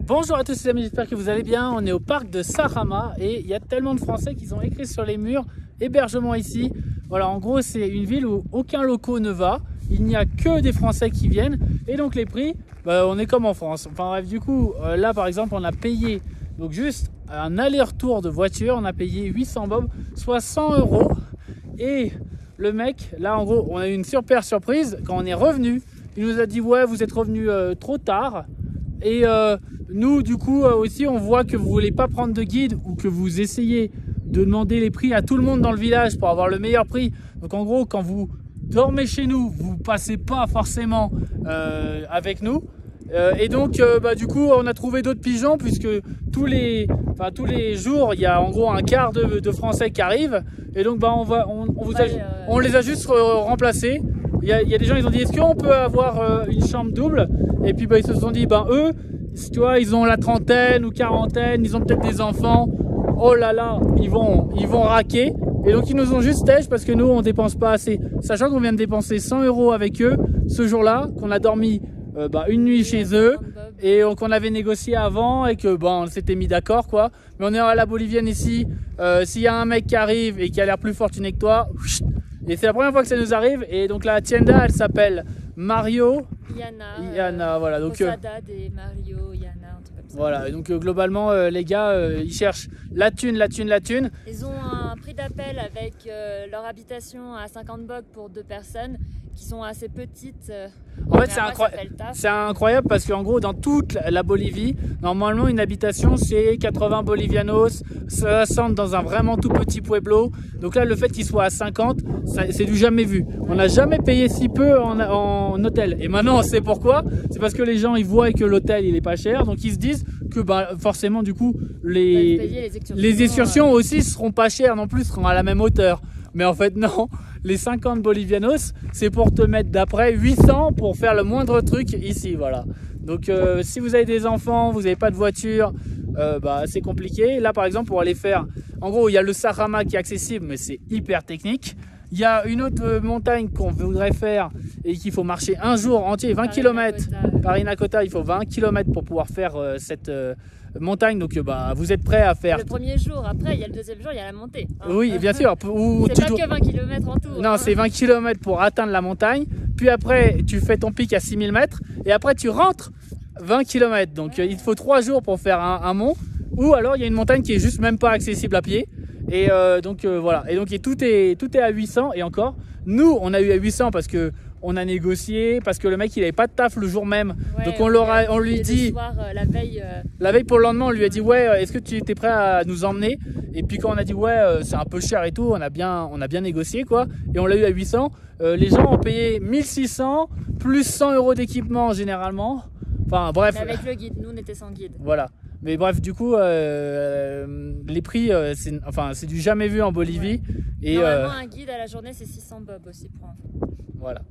Bonjour à tous les amis, j'espère que vous allez bien. On est au parc de Sarama et il y a tellement de Français qui ont écrit sur les murs hébergement ici. Voilà, en gros c'est une ville où aucun local ne va, il n'y a que des Français qui viennent et donc les prix, on est comme en France. Enfin bref, du coup là par exemple on a payé donc juste un aller-retour de voiture, on a payé 800 bob, soit 100 € et le mec là en gros on a eu une super surprise quand on est revenu. Il nous a dit ouais vous êtes revenu trop tard et nous du coup aussi on voit que vous voulez pas prendre de guide ou que vous essayez de demander les prix à tout le monde dans le village pour avoir le meilleur prix. Donc en gros quand vous dormez chez nous vous passez pas forcément avec nous et donc du coup on a trouvé d'autres pigeons puisque tous les jours il y a en gros un quart de Français qui arrivent et donc on les a juste remplacés. Il y a des gens, ils ont dit est-ce qu'on peut avoir une chambre double, et puis ils se sont dit eux, tu vois, ils ont la trentaine ou quarantaine, ils ont peut-être des enfants, oh là là, ils vont raquer, et donc ils nous ont juste têche parce que nous on dépense pas assez, sachant qu'on vient de dépenser 100 € avec eux ce jour-là, qu'on a dormi une nuit chez eux et qu'on avait négocié avant et que on s'était mis d'accord quoi. Mais on est à la bolivienne ici, s'il y a un mec qui arrive et qui a l'air plus fortuné que toi, et c'est la première fois que ça nous arrive. Et donc la tienda elle s'appelle Mario Yana, voilà, donc Posada de Mario Yana, un truc comme ça. Voilà, et donc globalement les gars ils cherchent la thune. Ils ont un prix d'appel avec leur habitation à 50 bob pour 2 personnes qui sont assez petites. En fait c'est incroyable parce qu'en gros dans toute la Bolivie, normalement une habitation c'est 80 bolivianos, 60 dans un vraiment tout petit pueblo. Donc là le fait qu'il soit à 50, c'est du jamais vu. On n'a jamais payé si peu en hôtel. Et maintenant on sait pourquoi. C'est parce que les gens ils voient que l'hôtel il est pas cher, donc ils se disent que forcément du coup les excursions aussi seront pas chères non plus, seront à la même hauteur. Mais en fait non, les 50 bolivianos c'est pour te mettre d'après 800 pour faire le moindre truc ici, voilà. Donc si vous avez des enfants, vous n'avez pas de voiture, c'est compliqué. Là par exemple pour aller faire, en gros il y a le Sarama qui est accessible mais c'est hyper technique. Il y a une autre montagne qu'on voudrait faire et qu'il faut marcher un jour entier, 20 km. Parinacota, il faut 20 km pour pouvoir faire cette montagne. Donc vous êtes prêts à faire... Le premier jour, après il y a le deuxième jour, il y a la montée. Hein. Oui, bien sûr. C'est pas que 20 km en tout. Non, c'est 20 km pour atteindre la montagne. Puis après, tu fais ton pic à 6000 mètres. Et après, tu rentres 20 km. Donc il te faut 3 jours pour faire un mont. Ou alors, il y a une montagne qui est juste même pas accessible à pied. Et voilà, et donc tout est à 800 et encore, nous on a eu à 800 parce que on a négocié, parce que le mec il avait pas de taf le jour même, ouais, donc on lui dit soir, la veille pour le lendemain on lui a dit ouais est-ce que tu étais prêt à nous emmener, et puis quand on a dit ouais c'est un peu cher et tout, on a bien négocié quoi, et on l'a eu à 800. Les gens ont payé 1600 plus 100 € d'équipement généralement, enfin bref. Mais avec le guide, nous on était sans guide. Voilà. Mais bref, du coup, les prix, c'est du jamais vu en Bolivie. Ouais. Et normalement, un guide à la journée, c'est 600 bob aussi pour info. Voilà.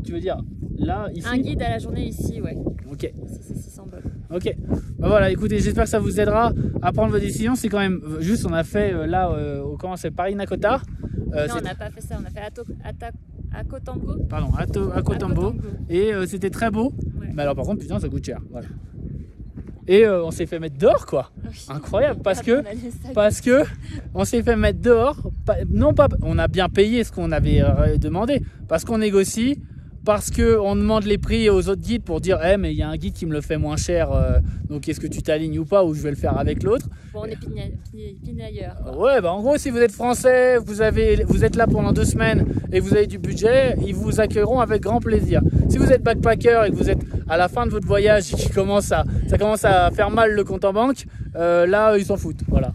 Tu veux dire, là, ici... Un guide à la journée ici, ouais. Ok. C'est 600 bob. Ok. Voilà, écoutez, j'espère que ça vous aidera à prendre vos décisions. C'est quand même juste, on a fait comment c'est, Parinacota. Non, on n'a pas fait ça, on a fait Acotambo. Pardon, Acotambo. Et c'était très beau. Ouais. Mais alors, par contre, putain, ça coûte cher. Voilà. Et on s'est fait mettre dehors quoi, incroyable, parce que on s'est fait mettre dehors, on a bien payé ce qu'on avait demandé, parce qu'on négocie, parce qu'on demande les prix aux autres guides pour dire mais il y a un guide qui me le fait moins cher, donc est-ce que tu t'alignes ou pas, ou je vais le faire avec l'autre. Bon, on est pinailleurs. Ouais, en gros si vous êtes français, vous êtes là pendant 2 semaines et que vous avez du budget, ils vous accueilleront avec grand plaisir. Si vous êtes backpacker et que vous êtes à la fin de votre voyage et que ça commence à faire mal le compte en banque, là ils s'en foutent, voilà.